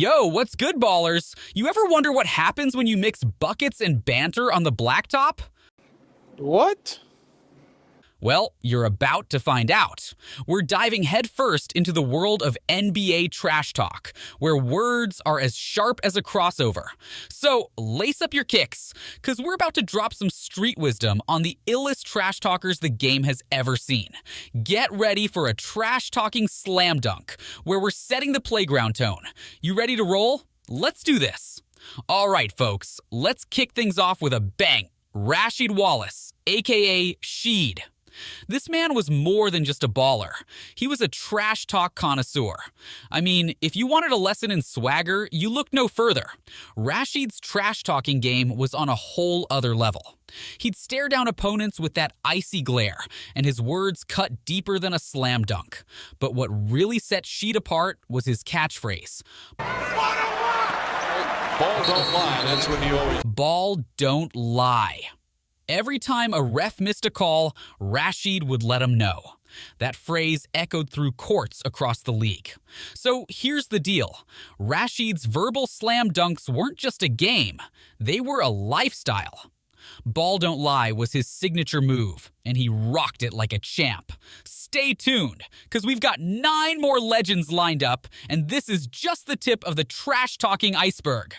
Yo, what's good, ballers? You ever wonder what happens when you mix buckets and banter on the blacktop? What? Well, you're about to find out. We're diving headfirst into the world of NBA trash talk, where words are as sharp as a crossover. So lace up your kicks, because we're about to drop some street wisdom on the illest trash talkers the game has ever seen. Get ready for a trash talking slam dunk, where we're setting the playground tone. You ready to roll? Let's do this. All right, folks, let's kick things off with a bang. Rasheed Wallace, aka Sheed. This man was more than just a baller. He was a trash talk connoisseur. I mean, if you wanted a lesson in swagger, you look no further. Rasheed's trash talking game was on a whole other level. He'd stare down opponents with that icy glare, and his words cut deeper than a slam dunk. But what really set Sheed apart was his catchphrase. Ball don't lie, that's what he always... Ball don't lie. Every time a ref missed a call, Rasheed would let him know. That phrase echoed through courts across the league. So here's the deal. Rasheed's verbal slam dunks weren't just a game, they were a lifestyle. Ball don't lie was his signature move, and he rocked it like a champ. Stay tuned, because we've got 9 more legends lined up, and this is just the tip of the trash-talking iceberg.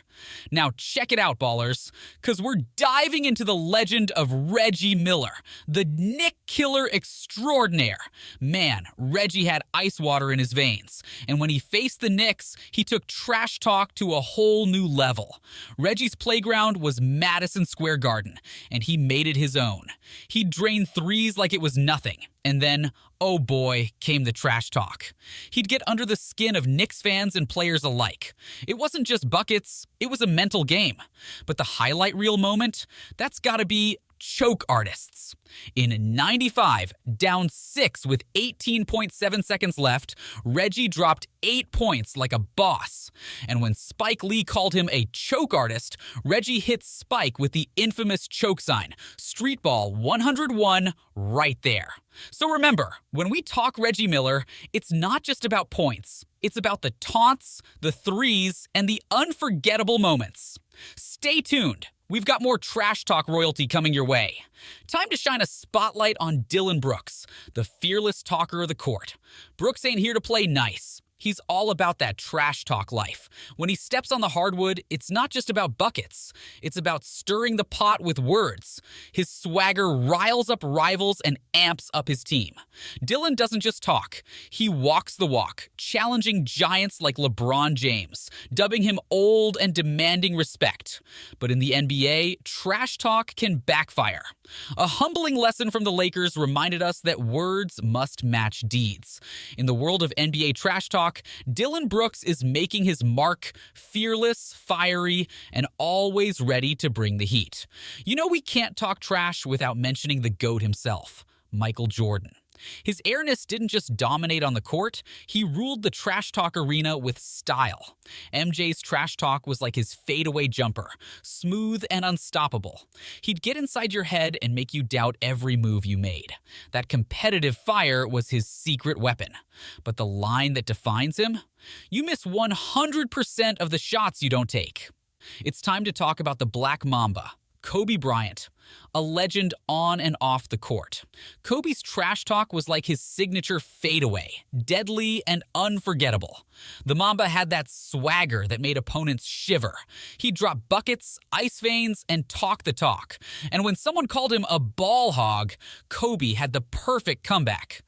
Now check it out, ballers, because we're diving into the legend of Reggie Miller, the Nick killer extraordinaire. Man, Reggie had ice water in his veins, and when he faced the Knicks, he took trash talk to a whole new level. Reggie's playground was Madison Square Garden, and he made it his own. He drained threes like it was nothing, and then, oh boy, came the trash talk. He'd get under the skin of Knicks fans and players alike. It wasn't just buckets, it was a mental game. But the highlight reel moment, that's gotta be choke artists. In 95, down 6 with 18.7 seconds left, Reggie dropped 8 points like a boss. And when Spike Lee called him a choke artist, Reggie hit Spike with the infamous choke sign, Street Ball 101, right there. So remember, when we talk Reggie Miller, it's not just about points. It's about the taunts, the threes, and the unforgettable moments. Stay tuned. We've got more trash talk royalty coming your way. Time to shine a spotlight on Dillon Brooks, the fearless talker of the court. Brooks ain't here to play nice. He's all about that trash talk life. When he steps on the hardwood, it's not just about buckets. It's about stirring the pot with words. His swagger riles up rivals and amps up his team. Dillon doesn't just talk. He walks the walk, challenging giants like LeBron James, dubbing him old and demanding respect. But in the NBA, trash talk can backfire. A humbling lesson from the Lakers reminded us that words must match deeds. In the world of NBA trash talk, Dillon Brooks is making his mark, fearless, fiery, and always ready to bring the heat. You know, we can't talk trash without mentioning the GOAT himself, Michael Jordan. His airness didn't just dominate on the court, he ruled the trash talk arena with style. MJ's trash talk was like his fadeaway jumper, smooth and unstoppable. He'd get inside your head and make you doubt every move you made. That competitive fire was his secret weapon. But the line that defines him? You miss 100% of the shots you don't take. It's time to talk about the Black Mamba, Kobe Bryant, a legend on and off the court. Kobe's trash talk was like his signature fadeaway, deadly and unforgettable. The Mamba had that swagger that made opponents shiver. He'd drop buckets, ice veins, and talk the talk. And when someone called him a ball hog, Kobe had the perfect comeback.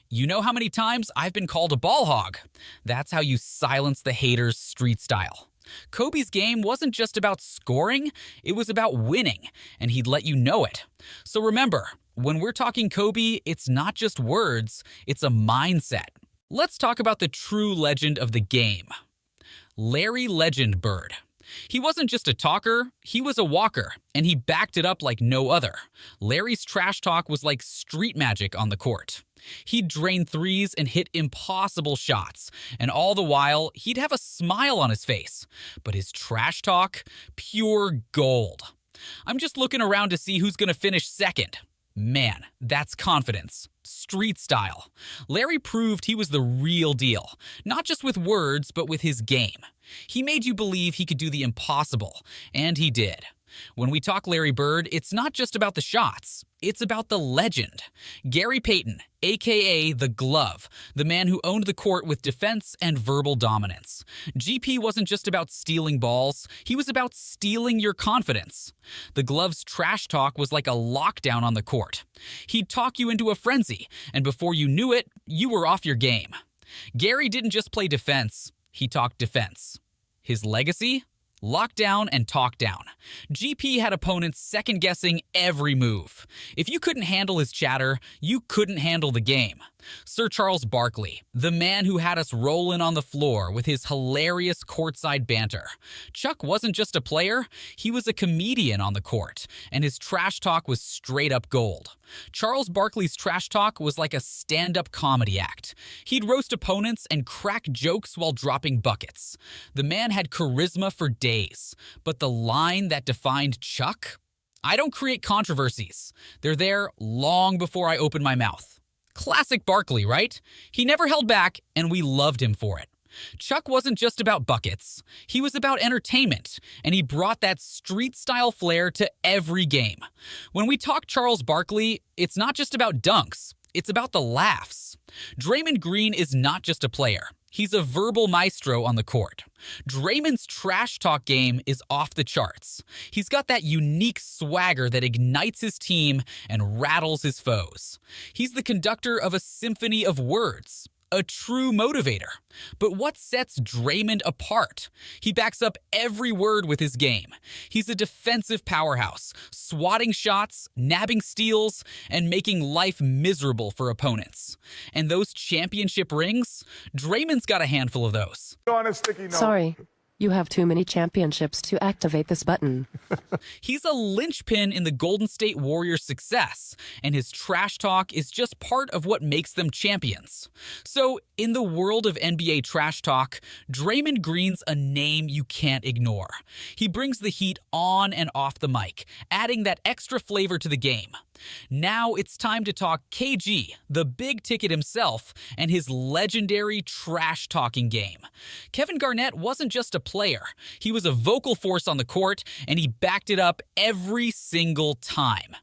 You know how many times I've been called a ball hog? That's how you silence the haters street style. Kobe's game wasn't just about scoring, it was about winning, and he'd let you know it. So remember, when we're talking Kobe, it's not just words, it's a mindset. Let's talk about the true legend of the game, Larry Legend Bird. He wasn't just a talker, he was a walker, and he backed it up like no other. Larry's trash talk was like street magic on the court. He'd drain threes and hit impossible shots, and all the while, he'd have a smile on his face. But his trash talk, pure gold. I'm just looking around to see who's gonna finish second. Man, that's confidence. street style. Larry proved he was the real deal, not just with words, but with his game. He made you believe he could do the impossible, and he did. When we talk Larry Bird, it's not just about the shots. It's about the legend. Gary Payton, a.k.a. the Glove, the man who owned the court with defense and verbal dominance. GP wasn't just about stealing balls, he was about stealing your confidence. The Glove's trash talk was like a lockdown on the court. He'd talk you into a frenzy, and before you knew it, you were off your game. Gary didn't just play defense, he talked defense. His legacy? Lockdown and talk down. GP had opponents second-guessing every move. If you couldn't handle his chatter, you couldn't handle the game. Sir Charles Barkley, the man who had us rolling on the floor with his hilarious courtside banter. Chuck wasn't just a player, he was a comedian on the court, and his trash talk was straight-up gold. Charles Barkley's trash talk was like a stand-up comedy act. He'd roast opponents and crack jokes while dropping buckets. The man had charisma for days, but the line that defined Chuck? I don't create controversies. They're there long before I open my mouth. Classic Barkley, right? He never held back, and we loved him for it. Chuck wasn't just about buckets. He was about entertainment, and he brought that street-style flair to every game. When we talk Charles Barkley, it's not just about dunks. It's about the laughs. Draymond Green is not just a player. He's a verbal maestro on the court. Draymond's trash talk game is off the charts. He's got that unique swagger that ignites his team and rattles his foes. He's the conductor of a symphony of words. A true motivator. But what sets Draymond apart? He backs up every word with his game. He's a defensive powerhouse, swatting shots, nabbing steals, and making life miserable for opponents. And those championship rings? Draymond's got a handful of those. On a sticky note. Sorry, you have too many championships to activate this button. He's a linchpin in the Golden State Warriors' success, and his trash talk is just part of what makes them champions. So, in the world of NBA trash talk, Draymond Green's a name you can't ignore. He brings the heat on and off the mic, adding that extra flavor to the game. Now it's time to talk KG, the big ticket himself, and his legendary trash-talking game. Kevin Garnett wasn't just a player. He was a vocal force on the court, and he backed it up every single time.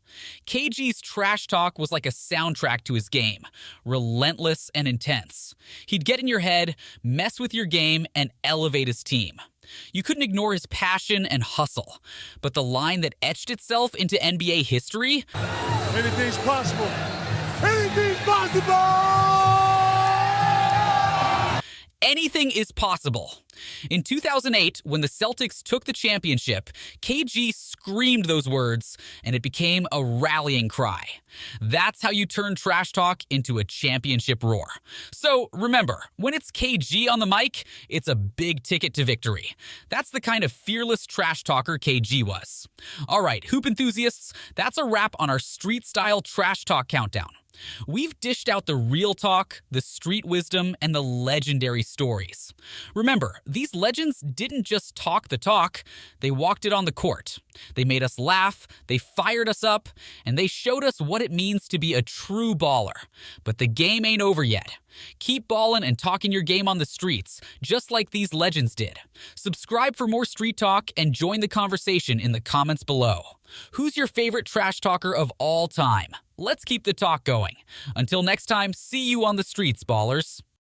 KG's trash talk was like a soundtrack to his game, relentless and intense. He'd get in your head, mess with your game, and elevate his team. You couldn't ignore his passion and hustle. But the line that etched itself into NBA history? Anything's possible. Anything's possible! Anything is possible. In 2008, when the Celtics took the championship, KG screamed those words, and it became a rallying cry. That's how you turn trash talk into a championship roar. So remember, when it's KG on the mic, it's a big ticket to victory. That's the kind of fearless trash talker KG was. All right, hoop enthusiasts, that's a wrap on our street-style trash talk countdown. We've dished out the real talk, the street wisdom, and the legendary stories. Remember, these legends didn't just talk the talk, they walked it on the court. They made us laugh, they fired us up, and they showed us what it means to be a true baller. But the game ain't over yet. Keep ballin' and talking your game on the streets, just like these legends did. Subscribe for more street talk and join the conversation in the comments below. Who's your favorite trash talker of all time? Let's keep the talk going. Until next time, see you on the streets, ballers.